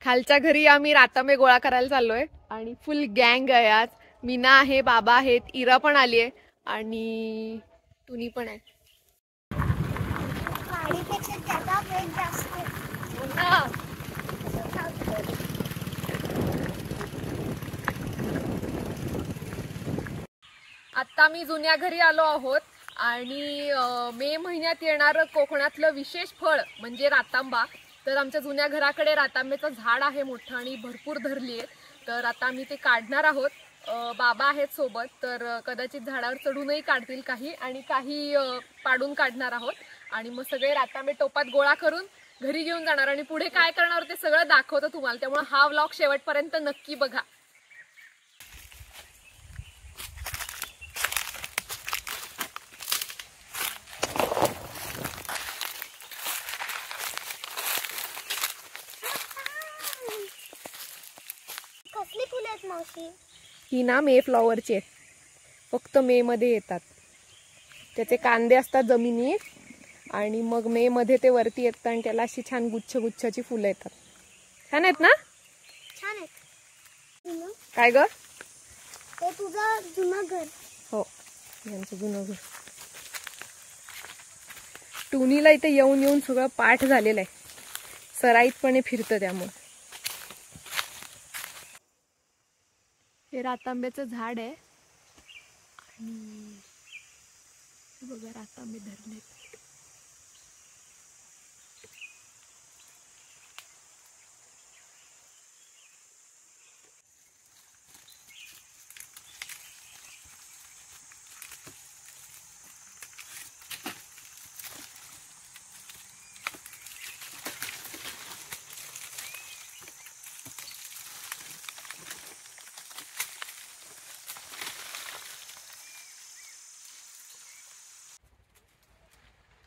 खालच्या घरी आम्ही रातांबे गोळा करायला चाललोय आणि फुल गँग आहे आज. मीना आहे, बाबा आहेत, इरा पण आली आहे आणि टुनी पण आहे. आता मी जुन्या घरी आलो आहोत आणि मे महिन्यात येणारं कोकणातलं विशेष फळ म्हणजे रातांबा. तर आमच्या जुन्या घराकडे रातांब्याचं झाड आहे मोठं आणि भरपूर धरली आहे. तर आता मी ते काढणार आहोत. बाबा आहेत सोबत, तर कदाचित झाडावर चढूनही काढतील काही आणि काही पाडून काढणार आहोत आणि मग सगळे रातांबे टोपात गोळा करून घरी घेऊन जाणार आणि पुढे काय करणार ते सगळं दाखवतो तुम्हाला. त्यामुळे हा व्लॉग शेवटपर्यंत नक्की बघा. कसली फुले आहेत मावशी? ही ना मे फ्लॉवरची आहे, फक्त मे मध्ये येतात. त्याचे कांदे असतात जमिनीत आणि मग मे मध्ये ते वरती येतात आणि त्याला अशी छान गुच्छाची फुलं येतात. छान आहेत ना? छान आहेत. काय ग? ते तुझं जुनं घर? हो, यांचं जुनं घर. टुनीला इथे येऊन येऊन सगळं पाठ झालेलं आहे, सराईतपणे फिरतं त्यामुळे. हे रातांब्याचं झाड आहे आणि बघा रातांबे धरले.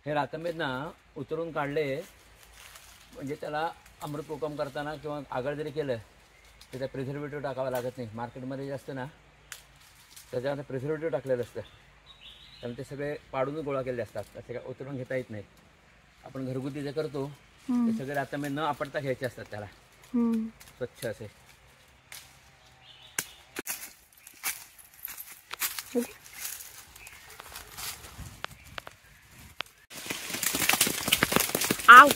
हे रातांबे ना उतरून काढले म्हणजे त्याला अमृत कोकम करताना किंवा आगळ जरी केलं तर त्या प्रिझर्वेटिव्ह टाकावं लागत नाही. मार्केटमध्ये जे असतं ना त्याच्यामध्ये प्रिझर्वेटिव्ह टाकलेलं असतं, त्यामुळे ते सगळे पाडून गोळा केलेले असतात, त्याचे काय उतरून घेता येत नाहीत. आपण घरगुती जे करतो ते सगळे रातांबे न आपटता घ्यायचे असतात, त्याला स्वच्छ असे. आव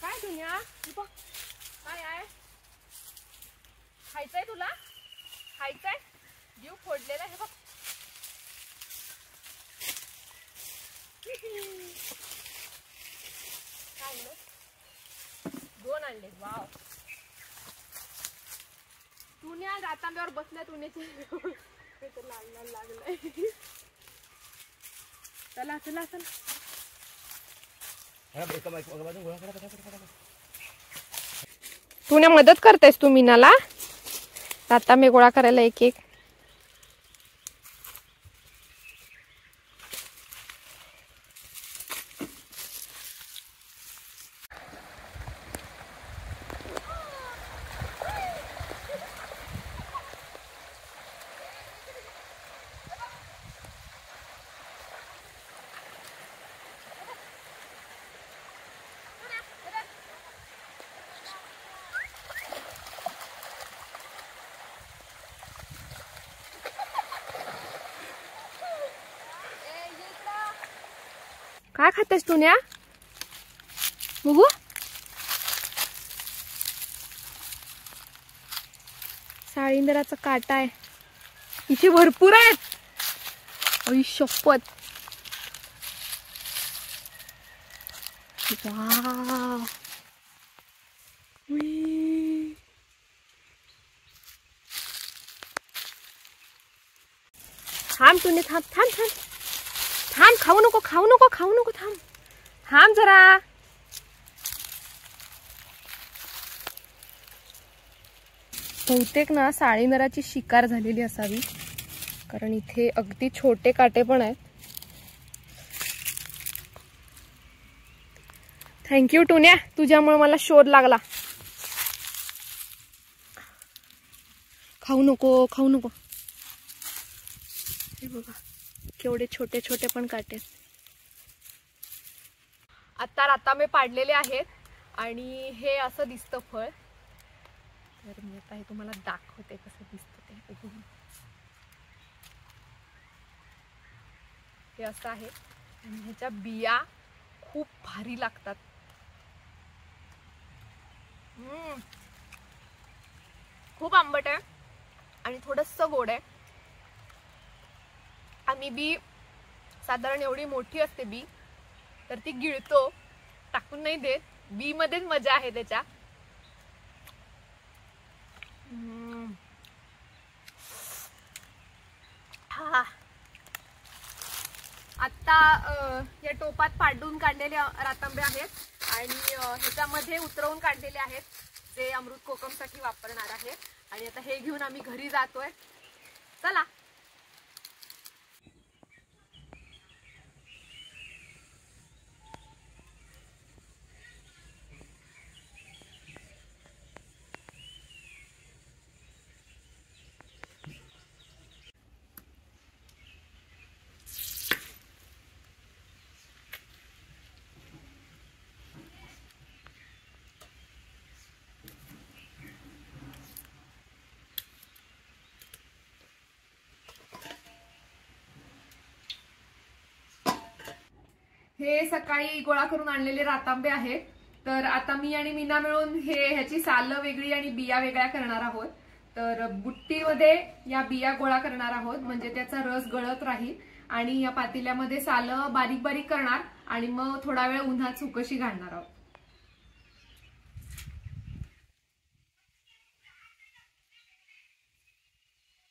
काय दुनिया काय आहे? खायचंय तुला? खायचंय? जीव फोडलेला आहे बघ. दोन आणले. वाव, टुन्या रातांब्यावर बसल्या. टुन्याची लागलंय. चला चला चला. टुन्या मदत करतेस तू मीनाला रातांबे गोळा करायला एक एक? काय खातेस टुन्या? बघू. साळींदराचा काटा आहे. इथे भरपूर आहेत. आई शपथ. वाव. उई. थांब टुने, थांब थांब थांब थांब. खाऊ नको, खाऊ नको, खाऊ नको. थांब थांब जरा. बहुतेक ना साळींदराची शिकार झालेली असावी, कारण इथे अगदी छोटे काटे पण आहेत. थँक्यू टुन्या, तुझ्यामुळे मला शोध लागला. खाऊ नको, खाऊ नको. हे बघा केवढे छोटे छोटे पण काटे. आता रातांबे पाडलेले आहेत आणि हे असं दिसतं फळ. तर मी आता हे तुम्हाला दाखवते कसं दिसतं ते. हे असं आहे आणि ह्याच्या बिया खूप भारी लागतात. खूप आंबट आहे आणि थोडंसं गोड आहे. आम्ही बी साधारण एवढी मोठी असते बी, तर ती गिळतो, टाकून नाही देत. बी मध्येच मजा आहे त्याच्या. हा. आता या टोपात पाडून काढलेले रातांबे आहेत आणि ह्याच्यामध्ये उतरवून काढलेले आहेत, जे अमृत कोकम साठी वापरणार आहे. आणि आता हे घेऊन आम्ही घरी जातोय. चला. हे सकाळी गोळा करून आणलेले रातांबे आहेत. तर आता मी आणि मीना मिळून ह्याची सालं वेगळी आणि बिया वेगळ्या करणार आहोत. तर बुट्टीमध्ये या बिया गोळा करणार आहोत, म्हणजे त्याचा रस गळत राहील. आणि या पातेल्यामध्ये सालं बारीक बारीक करणार आणि मग थोडा वेळ उन्हात सुकशी घालणार आहोत.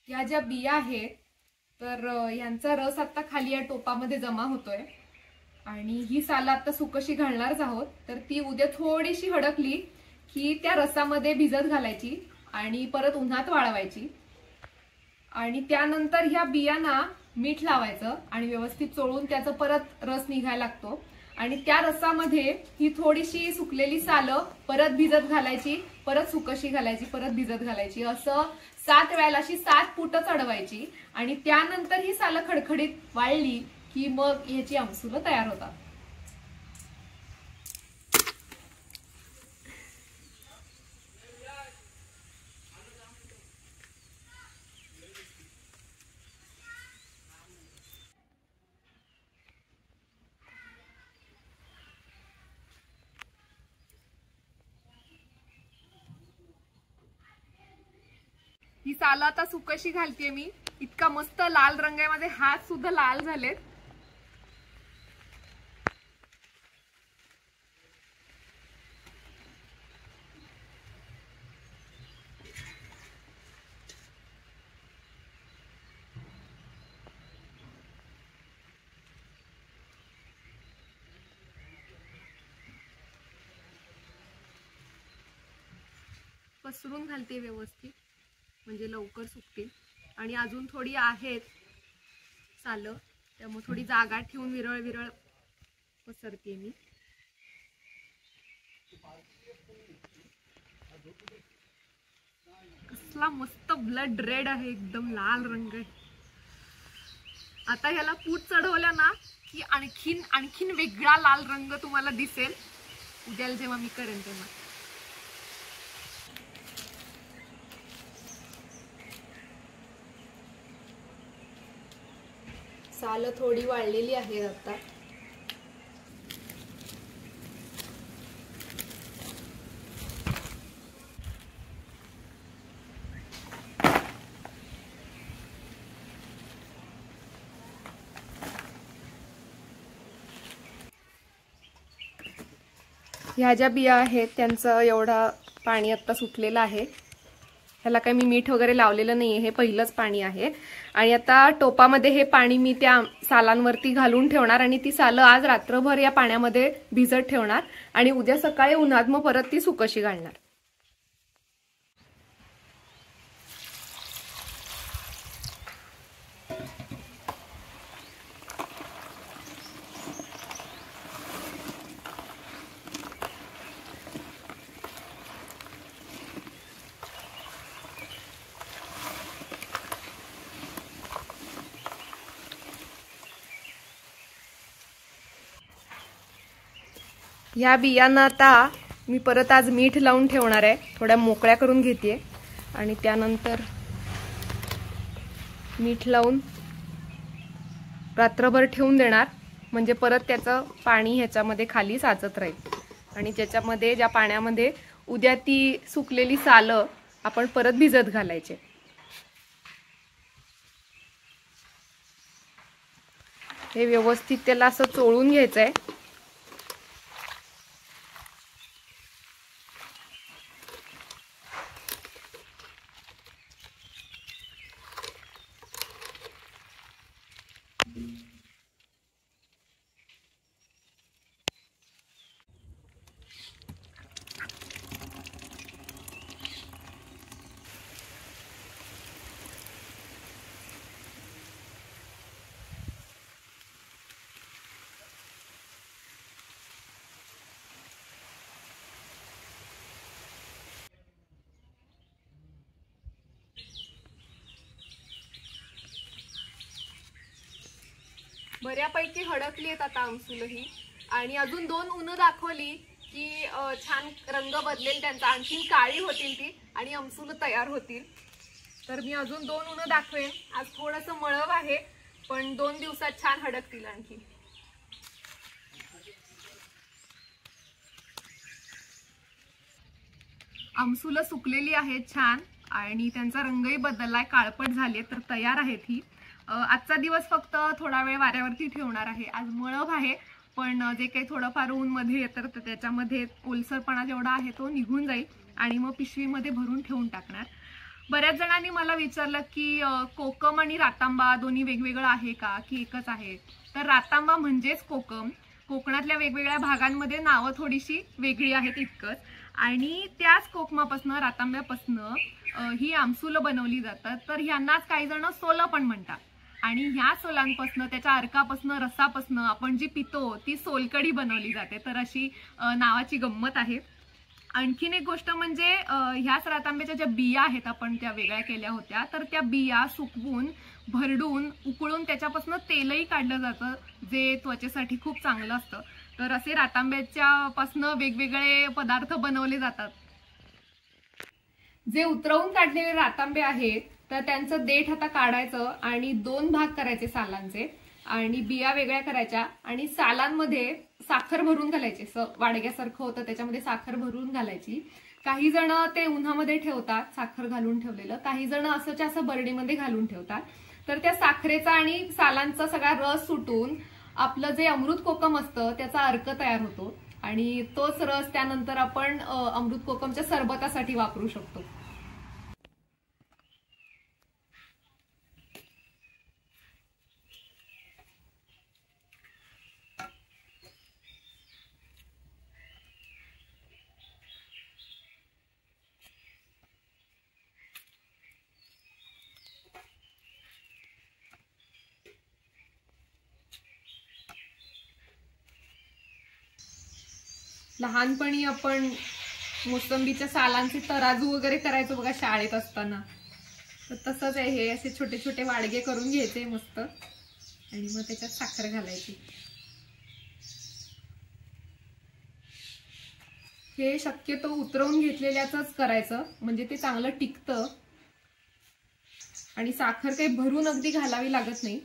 या ज्या बिया आहेत तर यांचा रस आता खाली या टोपामध्ये जमा होतोय आणि ही सालं आता सुकशी घालणारच आहोत. तर ती उद्या थोडीशी हडकली की त्या रसामध्ये भिजत घालायची आणि परत उन्हात वाळवायची. आणि त्यानंतर ह्या बियांना मीठ लावायचं आणि व्यवस्थित चोळून त्याचा परत रस निघायला लागतो. आणि त्या रसामध्ये ही थोडीशी सुकलेली सालं परत भिजत घालायची, परत सुकशी घालायची, परत भिजत घालायची. असं 7 वेळेला अशी 7 पुटं चढवायची. आणि त्यानंतर ही सालं खडखडीत वाळली की मग ह्याची आमसुलं तयार होतात. ही सालं आता सुकशी घालतेय मी. इतका मस्त लाल रंग आहे, माझे हात सुद्धा लाल झालेत. पसरून घालते व्यवस्थित, म्हणजे लवकर सुकतील. आणि अजून थोडी आहेत सालं, त्यामुळे थोडी जागा ठेवून विरळ विरळ पसरते मी. कसला मस्त ब्लड रेड आहे, एकदम लाल रंग आहे. आता ह्याला पूट चढवल्या ना की आणखीन आणखीन वेगळा लाल रंग तुम्हाला दिसेल उद्याला जेव्हा मी करेन तेव्हा. सालं थोडी वाळलेली आहेत आता. ह्या ज्या बिया आहेत त्यांचं एवढा पाणी आत्ता सुटलेलं आहे. ह्याला काही मी मीठ वगैरे लावलेलं नाहीये, हे पहिलंच पाणी आहे. आणि आता टोपामध्ये हे पाणी मी त्या सालांवरती घालून ठेवणार आणि ती सालं आज रात्रभर या पाण्यामध्ये भिजत ठेवणार आणि उद्या सकाळी उन्हात मग परत ती सुकशी घालणार. या बियांना आता मी परत आज मीठ लावून ठेवणार आहे, थोड्या मोकळ्या करून घेते आणि त्यानंतर मीठ लावून रात्रभर ठेवून देणार. म्हणजे परत त्याचं पाणी ह्याच्यामध्ये खाली साचत राहील आणि ज्याच्यामध्ये ज्या पाण्यामध्ये उद्या ती सुकलेली सालं आपण परत भिजत घालायचे. हे व्यवस्थित त्याला असं चोळून घ्यायचंय. बऱ्यापैकी हडकली आहेत आता आमसूल ही आणि अजून 2 उन्ह दाखवली की छान रंग बदलेल त्यांचा, आणखीन काळी होतील ती आणि आमसूल तयार होतील. तर मी अजून 2 उन्ह दाखवेन. आज थोडंसं मळब आहे पण 2 दिवसात छान हडकतील आणखी. आमसूल सुकलेली आहेत छान आणि त्यांचा रंगही बदललाय, काळपट झाले. तर तयार आहेत ही. आजचा दिवस फक्त थोडा वेळ वाऱ्यावरती ठेवणार आहे. आज मळब आहे पण जे काही थोडंफार ऊन मध्ये येतं तर त्याच्यामध्ये ओलसरपणा जेवढा आहे तो निघून जाईल आणि मग पिशवीमध्ये भरून ठेवून टाकणार. बऱ्याच जणांनी मला विचारलं की कोकम आणि रातांबा दोन्ही वेगवेगळं आहे का की एकच आहे. तर रातांबा म्हणजेच कोकम. कोकणातल्या वेगवेगळ्या भागांमध्ये नावं थोडीशी वेगळी आहेत इतकंच. आणि त्याच कोकमापासून रातांब्यापासून ही आमसूलं बनवली जातात. तर ह्यांनाच काही जण सोलं पण म्हणतात. आणि ह्या सोलांपासून त्याच्या अर्कापासून रसापासून आपण जी पितो ती सोलकढी बनवली जाते. तर अशी नावाची गंमत आहे. आणखीन एक गोष्ट म्हणजे ह्याच रातांब्याच्या ज्या बिया आहेत आपण त्या वेगळ्या केल्या होत्या तर त्या बिया सुकवून भरडून उकळून त्याच्यापासून तेलही काढलं जातं जे त्वचेसाठी खूप चांगलं असतं. तर असे रातांब्याच्या पासून वेगवेगळे पदार्थ बनवले जातात. जे उतरवून काढलेले रातांबे आहेत तर त्यांचं देठ आता काढायचं आणि 2 भाग करायचे सालांचे आणि बिया वेगळ्या करायच्या आणि सालांमध्ये साखर भरून घालायची. वाडग्यासारखं होतं त्याच्यामध्ये साखर भरून घालायची. काही जण ते उन्हामध्ये ठेवतात साखर घालून ठेवलेलं, काही जण असंच्या असं बरडीमध्ये घालून ठेवतात. तर त्या साखरेचा आणि सालांचा सगळा रस सुटून आपलं जे अमृत कोकम असतं त्याचा अर्क तयार होतो आणि तोच रस त्यानंतर आपण अमृत कोकमच्या सरबतासाठी वापरू शकतो. लहानपणी आपण मोसंबीच्या सालांचे तराजू वगैरे करायचो बघा शाळेत असताना. तर तसंच आहे हे. असे छोटे छोटे वाडगे करून घ्यायचे मस्त आणि मग त्याच्यात साखर घालायची. हे शक्यतो उतरवून घेतलेल्याच करायचं म्हणजे ते चांगलं टिकतं आणि साखर काही भरून अगदी घालावी लागत नाही.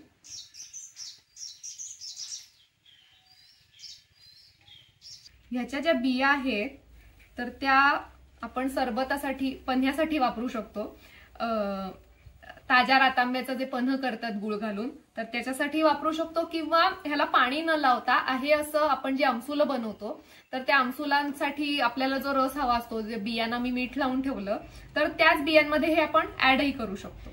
ह्याच्या ज्या बिया आहेत तर त्या आपण सरबतासाठी पन्ह्यासाठी वापरू शकतो. ताज्या रातांब्याचं जे पन्ह करतात गुळ घालून तर त्याच्यासाठी वापरू शकतो, किंवा ह्याला पाणी न लावता आहे असं आपण जे आमसुलं बनवतो तर त्या आमसुलांसाठी आपल्याला जो रस हवा असतो, जे बियांना मी मीठ लावून ठेवलं, तर त्याच बियांमध्ये हे आपण ऍडही करू शकतो.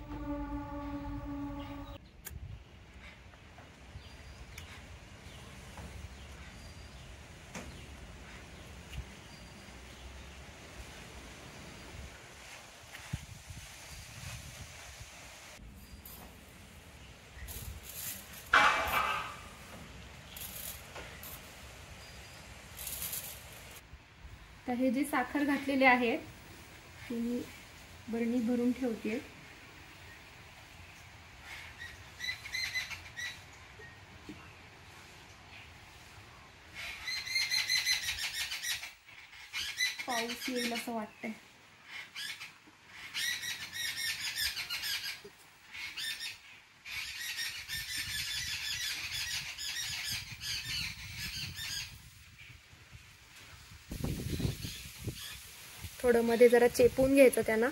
तर हे जे साखर घातलेले आहे ते मी बरणी भरून ठेवते. पाऊस येईल असं वाटतंय. थोडं मध्ये जरा चेपून घ्यायचं त्यांना.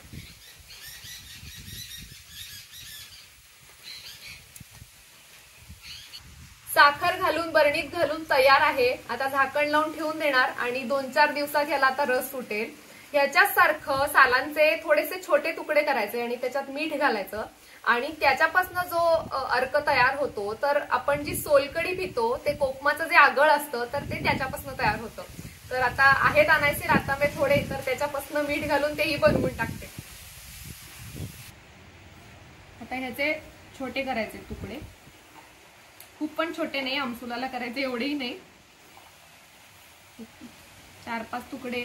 साखर घालून बरणीत घालून तयार आहे. आता झाकण लावून ठेवून देणार आणि 2-4 दिवसात याला आता रस सुटेल. ह्याच्याच सारखं सालांचे थोडेसे छोटे तुकडे करायचे आणि त्याच्यात मीठ घालायचं आणि त्याच्यापासून जो अर्क तयार होतो, तर आपण जी सोलकढी पितो ते कोकमाचं जे आगळ असतं तर ते त्याच्यापासून तयार होतं. तर आता आहेत आणायचे रातांबे थोडे, तर त्याच्यापासून मीठ घालून तेही बनवून टाकते. आता ह्याचे छोटे करायचे तुकडे, खूप पण छोटे नाही, आमसुलाला करायचे एवढेही नाही. 4-5 तुकडे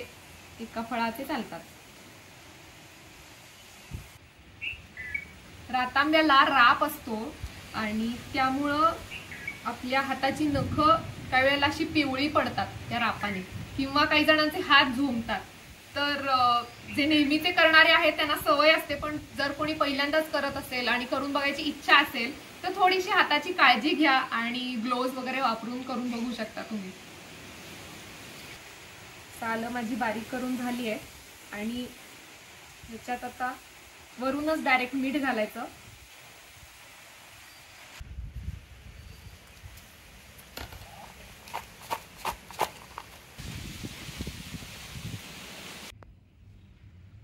एका फळाचे चालतात. रातांब्याला राप असतो आणि त्यामुळं आपल्या हाताची नखं काही वेळेला अशी पिवळी पडतात त्या रापाने, किंवा काही जणांचे हात झोंबतात. तर जे नेहमीचे करणारे आहेत त्यांना सवय असते, पण जर कोणी पहिल्यांदाच करत असेल आणि करून बघायची इच्छा असेल तर थोडीशी हाताची काळजी घ्या आणि ग्लोव्ज वगैरे वापरून करून बघू शकता तुम्ही. साल माझी बारीक करून झाली आहे आणि ह्याच्यात आता वरूनच डायरेक्ट मीठ घालायचं.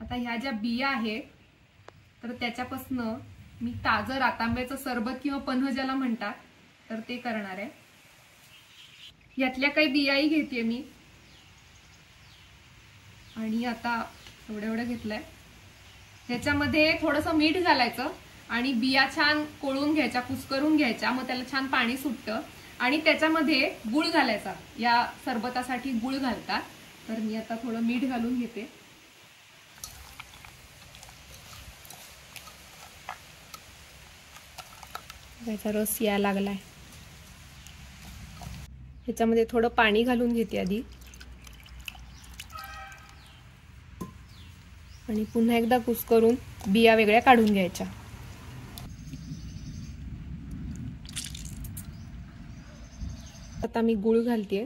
आता ह्या ज्या बिया आहेत तर त्याच्यापासनं मी ताजं रातांब्याचं सरबत किंवा पन्ह ज्याला म्हणतात तर ते करणार आहे. यातल्या काही बियाही घेते मी आणि आता एवढं घेतलंय. ह्याच्यामध्ये थोडंसं मीठ घालायचं आणि बिया छान कोळून घ्यायच्या, कुस्करून घ्यायच्या, मग त्याला छान पाणी सुटतं आणि त्याच्यामध्ये गुळ घालायचा. या सरबतासाठी गुळ घालतात, तर मी आता थोडं मीठ घालून घेते. याचा रस यायला लागलाय. ह्याच्यामध्ये थोडं पाणी घालून घेते आधी आणि पुन्हा एकदा कुस्करून बिया वेगळ्या काढून घ्यायच्या. आता मी गुळ घालतेय.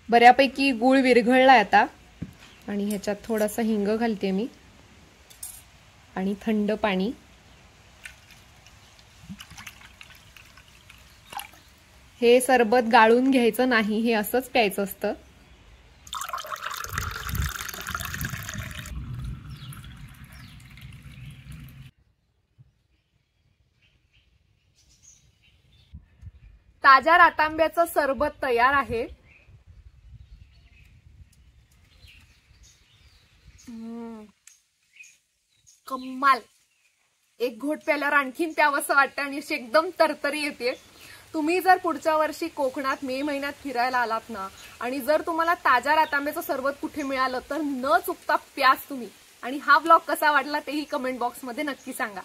बऱ्यापैकी गुळ विरघळलाय आता आणि ह्याच्यात थोडासा हिंग घालते मी आणि थंड पाणी. हे सरबत गाळून घ्यायचं नाही, हे असंच प्यायचं असतं. ताज्या रातांब्याचं सरबत तयार आहे. कमाल. एक घोट प्यायल्यावर आणखीन प्यावंसं वाटतं आणि अशी एकदम तरतरी येते. तुम्ही जर पुढच्या वर्षी कोकणात मे महिन्यात फिरायला आलात ना आणि जर तुम्हाला ताज्या रातांब्याचं सरबत कुठे मिळालं तर न चुकता प्याच तुम्ही. आणि हा व्लॉग कसा वाटला तेही कमेंट बॉक्समध्ये नक्की सांगा.